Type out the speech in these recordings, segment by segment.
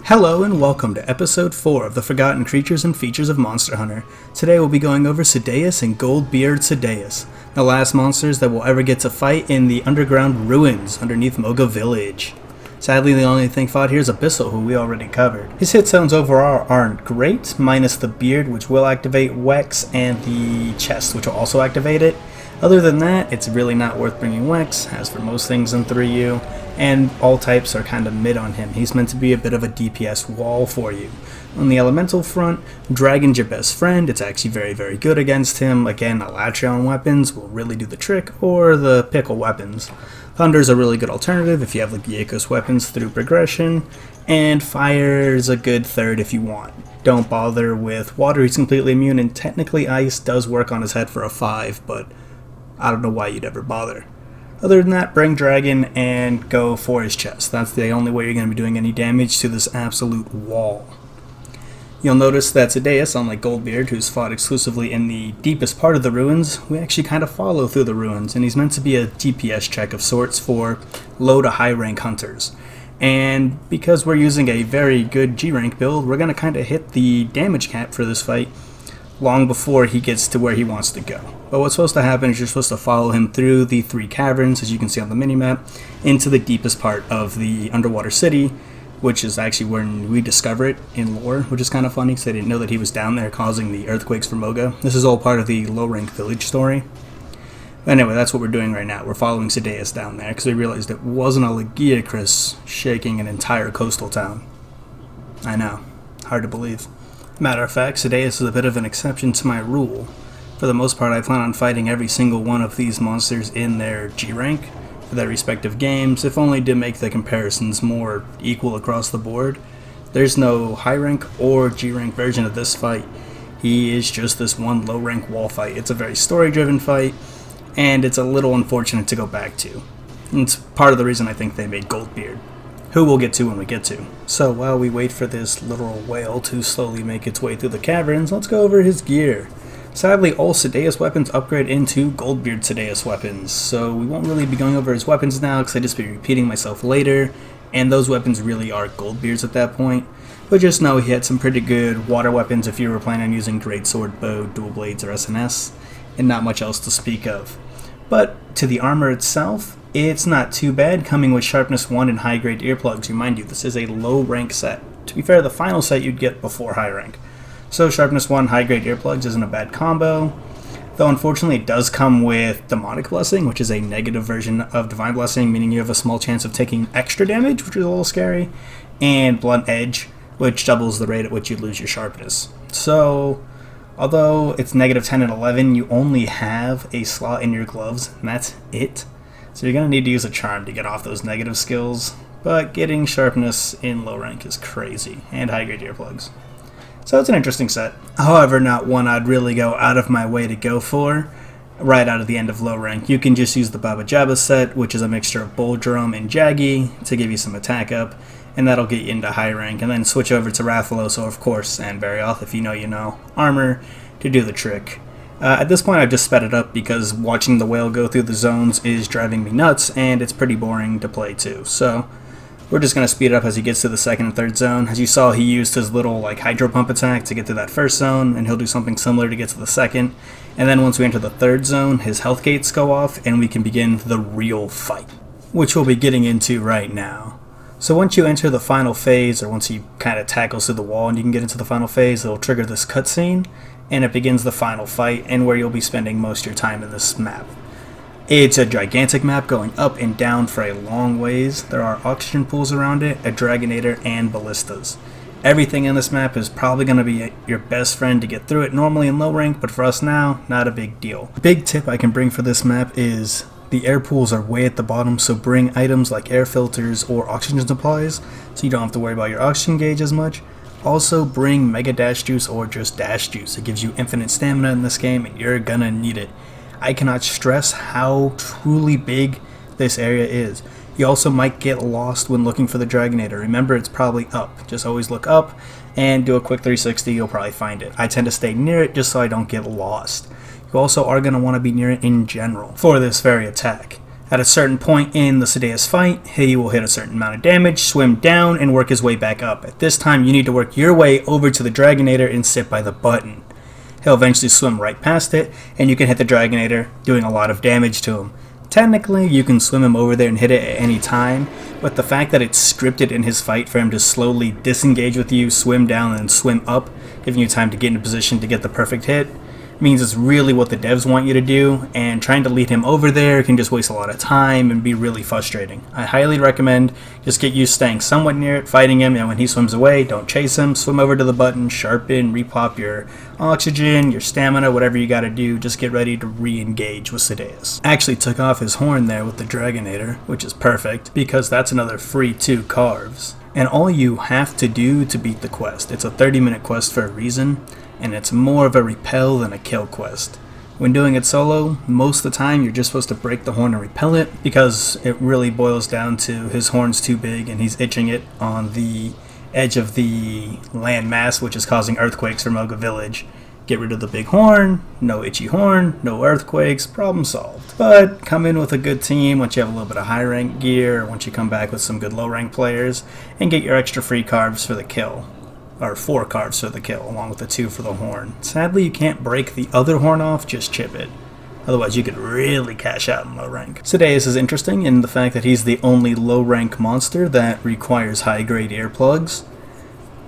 Hello and welcome to episode 4 of the Forgotten Creatures and Features of Monster Hunter. Today we'll be going over Ceadeus and GoldBeard Ceadeus, the last monsters that will ever get to fight in the underground ruins underneath Moga Village. Sadly, the only thing fought here is Abyssal, who we already covered. His hit zones overall aren't great, minus the beard, which will activate Wex, and the chest, which will also activate it. Other than that, it's really not worth bringing Wex, as for most things in 3U, and all types are kind of mid on him. He's meant to be a bit of a DPS wall for you. On the elemental front, Dragon's your best friend. It's actually very good against him. Again, Elatrion weapons will really do the trick, or the pickle weapons. Thunder's a really good alternative if you have Leviathans weapons through progression, and Fire's a good third if you want. Don't bother with Water, he's completely immune, and technically Ice does work on his head for a 5, but I don't know why you'd ever bother. Other than that, bring Dragon and go for his chest. That's the only way you're going to be doing any damage to this absolute wall. You'll notice that Ceadeus, unlike GoldBeard, who's fought exclusively in the deepest part of the ruins, we actually kind of follow through the ruins, and he's meant to be a DPS check of sorts for low to high rank hunters. And because we're using a very good G rank build, we're going to kind of hit the damage cap for this fight long before he gets to where he wants to go. But what's supposed to happen is you're supposed to follow him through the 3 caverns, as you can see on the minimap, into the deepest part of the underwater city, which is actually where we discover it in lore, which is kind of funny because I didn't know that he was down there causing the earthquakes for Moga. This is all part of the low-rank village story. But anyway, that's what we're doing right now. We're following Ceadeus down there because we realized it wasn't a Leviathans shaking an entire coastal town. I know, hard to believe. Matter of fact, Ceadeus is a bit of an exception to my rule. For the most part, I plan on fighting every single one of these monsters in their G rank for their respective games, if only to make the comparisons more equal across the board. There's no high rank or G rank version of this fight. He is just this one low rank wall fight. It's a very story driven fight, and it's a little unfortunate to go back to. And it's part of the reason I think they made GoldBeard, who we'll get to when we get to. So while we wait for this literal whale to slowly make its way through the caverns, let's go over his gear. Sadly, all Ceadeus weapons upgrade into GoldBeard Ceadeus weapons, so we won't really be going over his weapons now because I'd just be repeating myself later, and those weapons really are GoldBeards at that point. But just know he had some pretty good water weapons if you were planning on using Greatsword, Bow, Dual Blades, or SNS, and not much else to speak of. But to the armor itself, it's not too bad, coming with Sharpness 1 and high grade earplugs. Remind you, this is a low rank set. To be fair, the final set you'd get before high rank. So Sharpness 1 high grade earplugs isn't a bad combo, though unfortunately it does come with Demonic Blessing, which is a negative version of Divine Blessing, meaning you have a small chance of taking extra damage, which is a little scary, and Blunt Edge, which doubles the rate at which you lose your sharpness. So although it's negative 10 and 11, you only have a slot in your gloves, and that's it. So you're going to need to use a charm to get off those negative skills, but getting sharpness in low rank is crazy, and high grade earplugs. So it's an interesting set. However, not one I'd really go out of my way to go for right out of the end of low rank. You can just use the Baba Jabba set, which is a mixture of Bull Drum and Jaggy to give you some attack up, and that'll get you into high rank, and then switch over to Rathalos, of course, and Varioth, if you know, armor to do the trick. At this point I've just sped it up because watching the whale go through the zones is driving me nuts, and it's pretty boring to play too. So we're just going to speed it up as he gets to the second and third zone. As you saw, he used his little Hydro Pump attack to get to that first zone, and he'll do something similar to get to the second. And then once we enter the third zone, his health gates go off, and we can begin the real fight, which we'll be getting into right now. So once you enter the final phase, or once he kind of tackles through the wall and you can get into the final phase, it'll trigger this cutscene, and it begins the final fight, and where you'll be spending most of your time in this map. It's a gigantic map going up and down for a long ways. There are oxygen pools around it, a Dragonator, and ballistas. Everything in this map is probably going to be your best friend to get through it normally in low rank, but for us now, not a big deal. Big tip I can bring for this map is the air pools are way at the bottom, so bring items like air filters or oxygen supplies so you don't have to worry about your oxygen gauge as much. Also bring Mega Dash Juice or just Dash Juice. It gives you infinite stamina in this game, and you're gonna need it. I cannot stress how truly big this area is. You also might get lost when looking for the Dragonator. Remember, it's probably up. Just always look up and do a quick 360, you'll probably find it. I tend to stay near it just so I don't get lost. You also are going to want to be near it in general for this very attack. At a certain point in the Ceadeus fight, he will hit a certain amount of damage, swim down, and work his way back up. At this time, you need to work your way over to the Dragonator and sit by the button. He'll eventually swim right past it, and you can hit the Dragonator, doing a lot of damage to him. Technically, you can swim him over there and hit it at any time, but the fact that it's scripted in his fight for him to slowly disengage with you, swim down, and then swim up, giving you time to get in a position to get the perfect hit, means it's really what the devs want you to do, and trying to lead him over there can just waste a lot of time and be really frustrating. I highly recommend just get used to staying somewhat near it, fighting him, and when he swims away, don't chase him, swim over to the button, sharpen, repop your oxygen, your stamina, whatever you gotta do, just get ready to re-engage with Ceadeus. Actually took off his horn there with the Dragonator, which is perfect, because that's another free 2 carves. And all you have to do to beat the quest, it's a 30-minute quest for a reason, and it's more of a repel than a kill quest. When doing it solo, most of the time you're just supposed to break the horn and repel it, because it really boils down to his horn's too big and he's itching it on the edge of the land mass, which is causing earthquakes for Moga Village. Get rid of the big horn, no itchy horn, no earthquakes, problem solved. But come in with a good team once you have a little bit of high rank gear, once you come back with some good low rank players, and get your extra free carves for the kill. Or 4 carves for the kill, along with the 2 for the horn. Sadly, you can't break the other horn off, just chip it. Otherwise, you could really cash out in low rank. Ceadeus is interesting in the fact that he's the only low rank monster that requires high grade earplugs.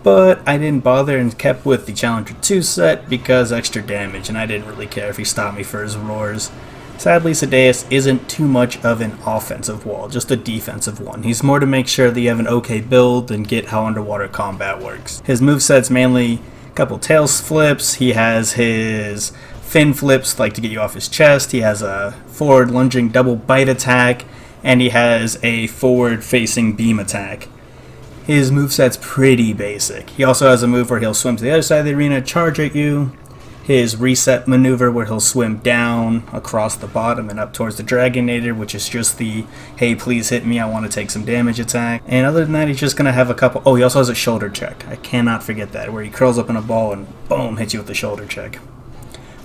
But I didn't bother and kept with the Challenger 2 set because extra damage, and I didn't really care if he stopped me for his roars. Sadly, Ceadeus isn't too much of an offensive wall, just a defensive one. He's more to make sure that you have an okay build and get how underwater combat works. His moveset's mainly a couple tail flips, he has his fin flips like to get you off his chest, he has a forward lunging double bite attack, and he has a forward facing beam attack. His moveset's pretty basic. He also has a move where he'll swim to the other side of the arena, charge at you. His reset maneuver where he'll swim down across the bottom and up towards the Dragonator, which is just the, hey please hit me, I want to take some damage attack. And other than that, he's just going to have a couple, oh he also has a shoulder check, I cannot forget that, where he curls up in a ball and boom, hits you with the shoulder check.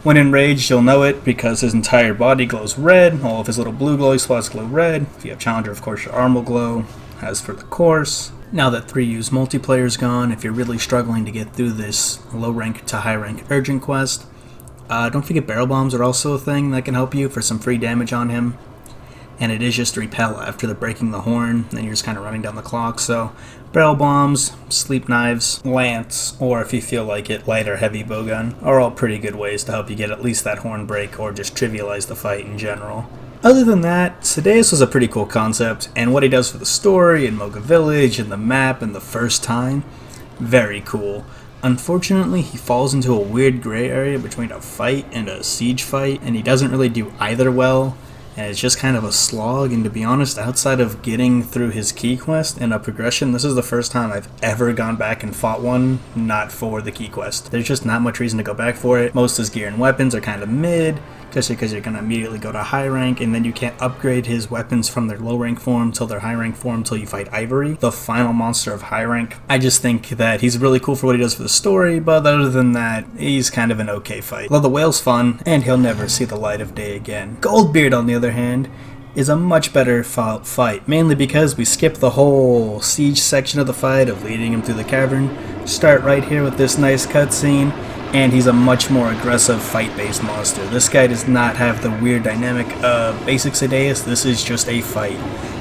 When enraged, you'll know it because his entire body glows red, all of his little blue glowy spots glow red. If you have Challenger, of course your arm will glow, as for the course. Now that 3U's multiplayer is gone, if you're really struggling to get through this low rank to high rank urgent quest, don't forget barrel bombs are also a thing that can help you for some free damage on him. And it is just repel after the breaking the horn, then you're just kind of running down the clock. So barrel bombs, sleep knives, lance, or if you feel like it, light or heavy bowgun are all pretty good ways to help you get at least that horn break or just trivialize the fight in general. Other than that, Ceadeus was a pretty cool concept, and what he does for the story and Moga Village and the map and the first time, very cool. Unfortunately, he falls into a weird gray area between a fight and a siege fight, and he doesn't really do either well, and it's just kind of a slog. And to be honest, outside of getting through his key quest and a progression, this is the first time I've ever gone back and fought one not for the key quest. There's just not much reason to go back for it. Most of his gear and weapons are kind of mid, just because you're going to immediately go to high rank, and then you can't upgrade his weapons from their low rank form till their high rank form till you fight Ivory, the final monster of high rank. I just think that he's really cool for what he does for the story, but other than that, he's kind of an okay fight. Although the whale's fun, and he'll never see the light of day again. GoldBeard, on the other hand, is a much better fight, mainly because we skip the whole siege section of the fight of leading him through the cavern, start right here with this nice cutscene, and he's a much more aggressive fight-based monster. This guy does not have the weird dynamic of basic Ceadeus, this is just a fight.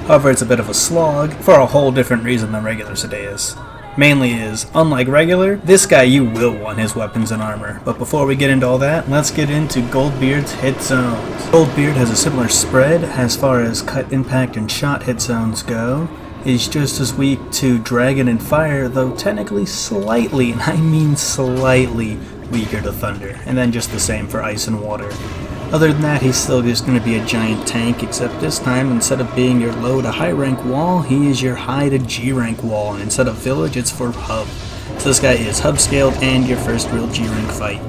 However, it's a bit of a slog for a whole different reason than regular Ceadeus. Mainly is, unlike regular, this guy you will want his weapons and armor. But before we get into all that, let's get into GoldBeard's hit zones. GoldBeard has a similar spread as far as cut, impact, and shot hit zones go. He's just as weak to Dragon and Fire, though technically slightly, and I mean slightly, weaker to Thunder, and then just the same for Ice and Water. Other than that, he's still just going to be a giant tank, except this time, instead of being your low to high rank wall, he is your high to G rank wall, and instead of village, it's for hub. So this guy is hub scaled and your first real G rank fight,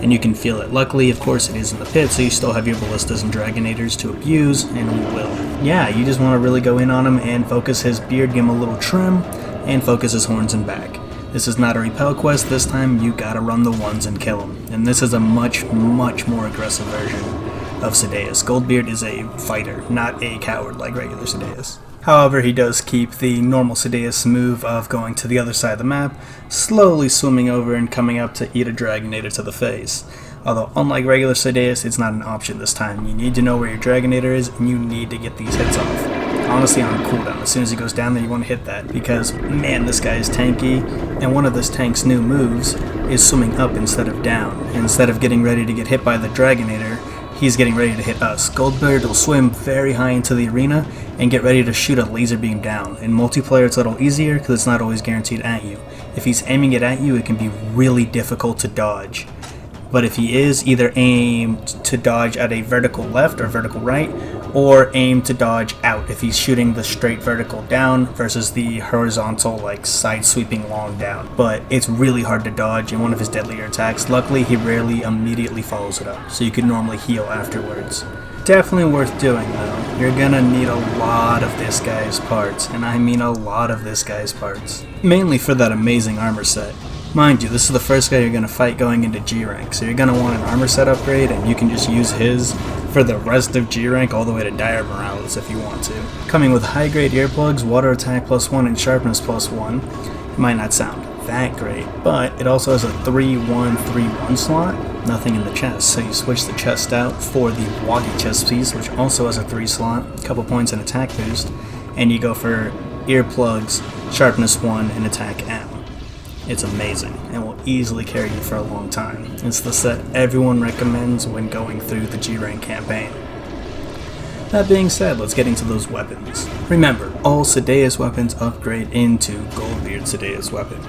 and you can feel it. Luckily, of course, it is in the pit, so you still have your ballistas and Dragonators to abuse, and we will. Yeah, you just want to really go in on him and focus his beard, give him a little trim, and focus his horns and back. This is not a repel quest, this time you gotta run the ones and kill him. And this is a much more aggressive version of Ceadeus. GoldBeard is a fighter, not a coward like regular Ceadeus. However, he does keep the normal Ceadeus move of going to the other side of the map, slowly swimming over and coming up to eat a Dragonator to the face. Although, unlike regular Ceadeus, it's not an option this time. You need to know where your Dragonator is, and you need to get these hits off. Honestly, on cooldown. As soon as he goes down there, you want to hit that. Because, man, this guy is tanky, and one of this tank's new moves is swimming up instead of down. Instead of getting ready to get hit by the Dragonator, he's getting ready to hit us. GoldBeard will swim very high into the arena and get ready to shoot a laser beam down. In multiplayer, it's a little easier because it's not always guaranteed at you. If he's aiming it at you, it can be really difficult to dodge. But if he is, either aim to dodge at a vertical left or vertical right, or aim to dodge out if he's shooting the straight vertical down versus the horizontal, like side sweeping long down. But it's really hard to dodge in one of his deadlier attacks. Luckily, he rarely immediately follows it up, so you can normally heal afterwards. Definitely worth doing though. You're gonna need a lot of this guy's parts, and I mean a lot of this guy's parts. Mainly for that amazing armor set. Mind you, this is the first guy you're going to fight going into G rank, so you're going to want an armor set upgrade, and you can just use his for the rest of G rank all the way to Dire Morales if you want to. Coming with high grade earplugs, water attack +1, and sharpness +1, it might not sound that great, but it also has a 3-1-3-1 slot, nothing in the chest, so you switch the chest out for the Woggy chest piece, which also has a 3 slot, a couple points in attack boost, and you go for earplugs, sharpness 1, and attack M. It's amazing and will easily carry you for a long time. It's the set everyone recommends when going through the G-Rank campaign. That being said, let's get into those weapons. Remember, all Ceadeus weapons upgrade into GoldBeard Ceadeus weapon.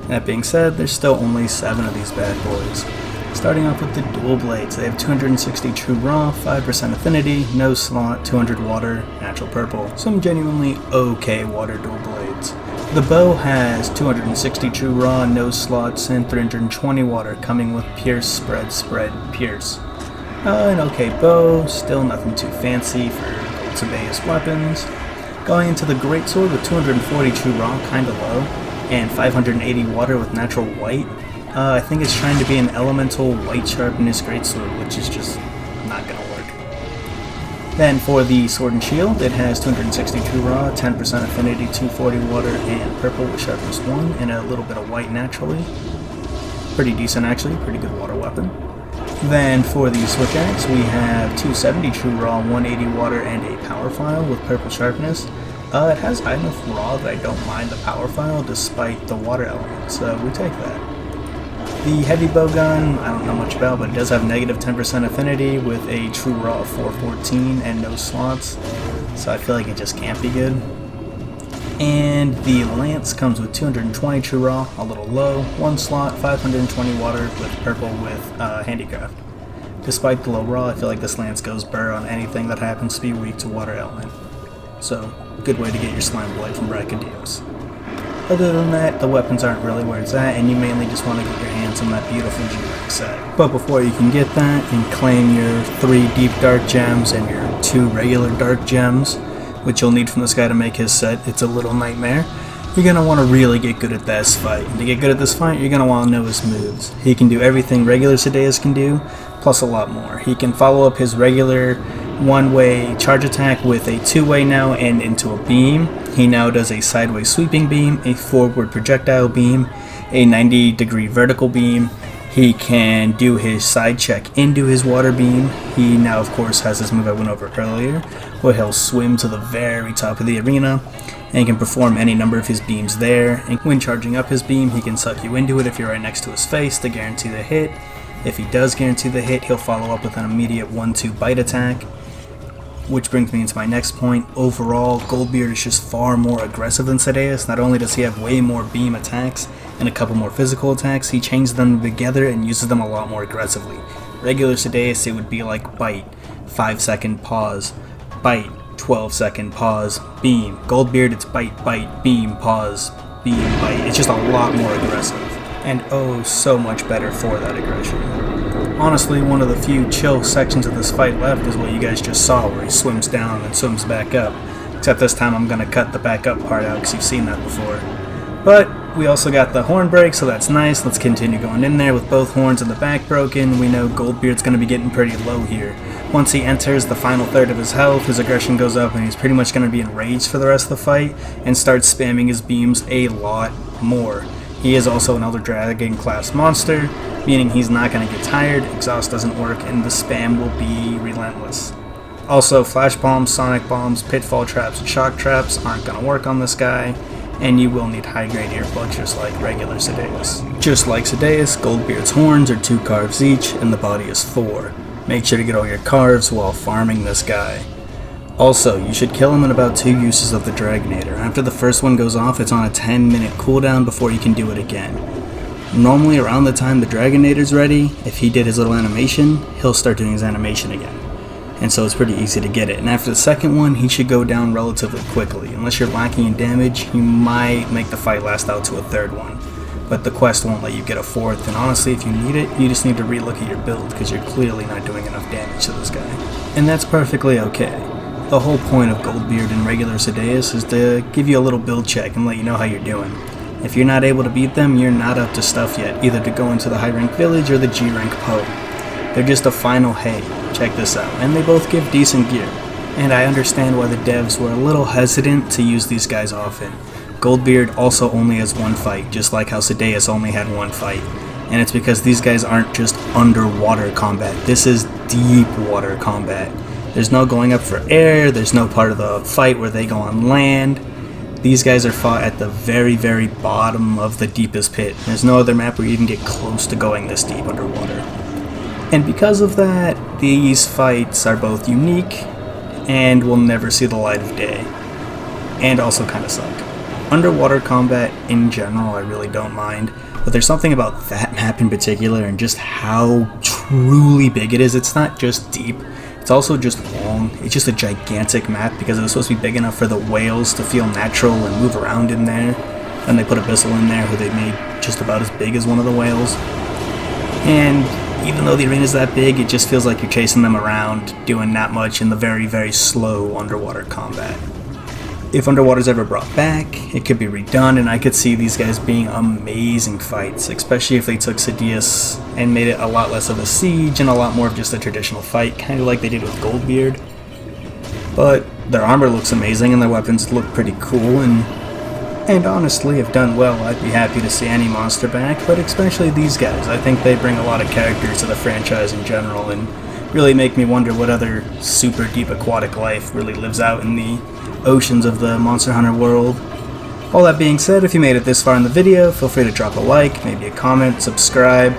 That being said, there's still only 7 of these bad boys. Starting off with the dual blades, they have 260 true raw, 5% affinity, no slot, 200 water, natural purple. Some genuinely okay water dual blades. The bow has 260 true raw, no slots, and 320 water, coming with pierce, spread, spread, pierce. An okay bow, still nothing too fancy for Gold Ceadeus weapons. Going into the greatsword with 240 true raw, kinda low, and 580 water with natural white. I think it's trying to be an elemental white sharpness greatsword, which is just not gonna work. Then for the sword and shield, it has 260 true raw, 10% affinity, 240 water, and purple with sharpness 1, and a little bit of white naturally. Pretty decent actually, pretty good water weapon. Then for the switch axe, we have 270 true raw, 180 water, and a power file with purple sharpness. It has high enough raw that I don't mind the power file despite the water element, so we take that. The heavy bow gun, I don't know much about, but it does have negative 10% affinity with a true raw of 414 and no slots, so I feel like it just can't be good. And the lance comes with 220 true raw, a little low, 1 slot, 520 water with purple with handicraft. Despite the low raw, I feel like this lance goes burr on anything that happens to be weak to water element. So, good way to get your slime blade from Brachydios. Other than that, the weapons aren't really where it's at, and you mainly just want to get your hands on that beautiful G-Rank set. But before you can get that and claim your 3 deep dark gems and your 2 regular dark gems, which you'll need from this guy to make his set, it's a little nightmare, you're going to want to really get good at this fight. And to get good at this fight, you're going to want to know his moves. He can do everything regular Ceadeus can do, plus a lot more. He can follow up his regular one-way charge attack with a 2-way now and into a beam. He now does a sideways sweeping beam, a forward projectile beam, a 90-degree vertical beam. He can do his side check into his water beam. He now, of course, has this move I went over earlier, where he'll swim to the very top of the arena and can perform any number of his beams there. And when charging up his beam, he can suck you into it if you're right next to his face to guarantee the hit. If he does guarantee the hit, he'll follow up with an immediate 1-2 bite attack. Which brings me into my next point. Overall, GoldBeard is just far more aggressive than Ceadeus. Not only does he have way more beam attacks and a couple more physical attacks, he changes them together and uses them a lot more aggressively. Regular Ceadeus, it would be like bite, 5-second pause, bite, 12-second pause, beam. GoldBeard, it's bite, bite, beam, pause, beam, bite. It's just a lot more aggressive. And oh, so much better for that aggression. Honestly, one of the few chill sections of this fight left is what you guys just saw, where he swims down and swims back up. Except this time I'm going to cut the back up part out because you've seen that before. But we also got the horn break, so that's nice. Let's continue going in there with both horns in the back broken. We know GoldBeard's going to be getting pretty low here. Once he enters the final third of his health, his aggression goes up and he's pretty much going to be enraged for the rest of the fight and starts spamming his beams a lot more. He is also an Elder Dragon class monster, meaning he's not going to get tired, exhaust doesn't work, and the spam will be relentless. Also, flash bombs, sonic bombs, pitfall traps, and shock traps aren't going to work on this guy, and you will need high grade earplugs just like regular Ceadeus. Just like Ceadeus, GoldBeard's horns are 2 carves each, and the body is 4. Make sure to get all your carves while farming this guy. Also, you should kill him in about 2 uses of the Dragonator. After the first one goes off, it's on a 10-minute cooldown before you can do it again. Normally around the time the Dragonator's ready, if he did his little animation, he'll start doing his animation again. And so it's pretty easy to get it. And after the second one, he should go down relatively quickly. Unless you're lacking in damage, you might make the fight last out to a 3rd one. But the quest won't let you get a 4th, and honestly, if you need it, you just need to relook at your build, because you're clearly not doing enough damage to this guy. And that's perfectly okay. The whole point of GoldBeard and regular Ceadeus is to give you a little build check and let you know how you're doing. If you're not able to beat them, you're not up to stuff yet, either to go into the high rank village or the G rank Poe. They're just a final hey, check this out, and they both give decent gear. And I understand why the devs were a little hesitant to use these guys often. GoldBeard also only has 1 fight, just like how Ceadeus only had 1 fight. And it's because these guys aren't just underwater combat, this is deep water combat. There's no going up for air, there's no part of the fight where they go on land. These guys are fought at the very, very bottom of the deepest pit. There's no other map where you even get close to going this deep underwater. And because of that, these fights are both unique and will never see the light of day. And also kind of suck. Underwater combat in general I really don't mind, but there's something about that map in particular and just how truly big it is. It's not just deep, it's also just long. It's just a gigantic map because it was supposed to be big enough for the whales to feel natural and move around in there. And they put Abyssal in there who they made just about as big as one of the whales. And even though the arena's that big, it just feels like you're chasing them around, doing not much in the very, very slow underwater combat. If Underwater's ever brought back, it could be redone, and I could see these guys being amazing fights, especially if they took Ceadeus and made it a lot less of a siege and a lot more of just a traditional fight, kind of like they did with GoldBeard. But their armor looks amazing and their weapons look pretty cool, and honestly, if done well, I'd be happy to see any monster back, but especially these guys. I think they bring a lot of characters to the franchise in general and really make me wonder what other super deep aquatic life really lives out in the oceans of the Monster Hunter world. All that being said, if you made it this far in the video, feel free to drop a like, maybe a comment, subscribe,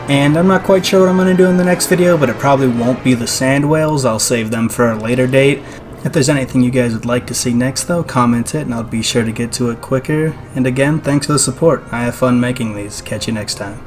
and I'm not quite sure what I'm going to do in the next video, but it probably won't be the sand whales. I'll save them for a later date. If there's anything you guys would like to see next though, comment it and I'll be sure to get to it quicker. And again, thanks for the support. I have fun making these. Catch you next time.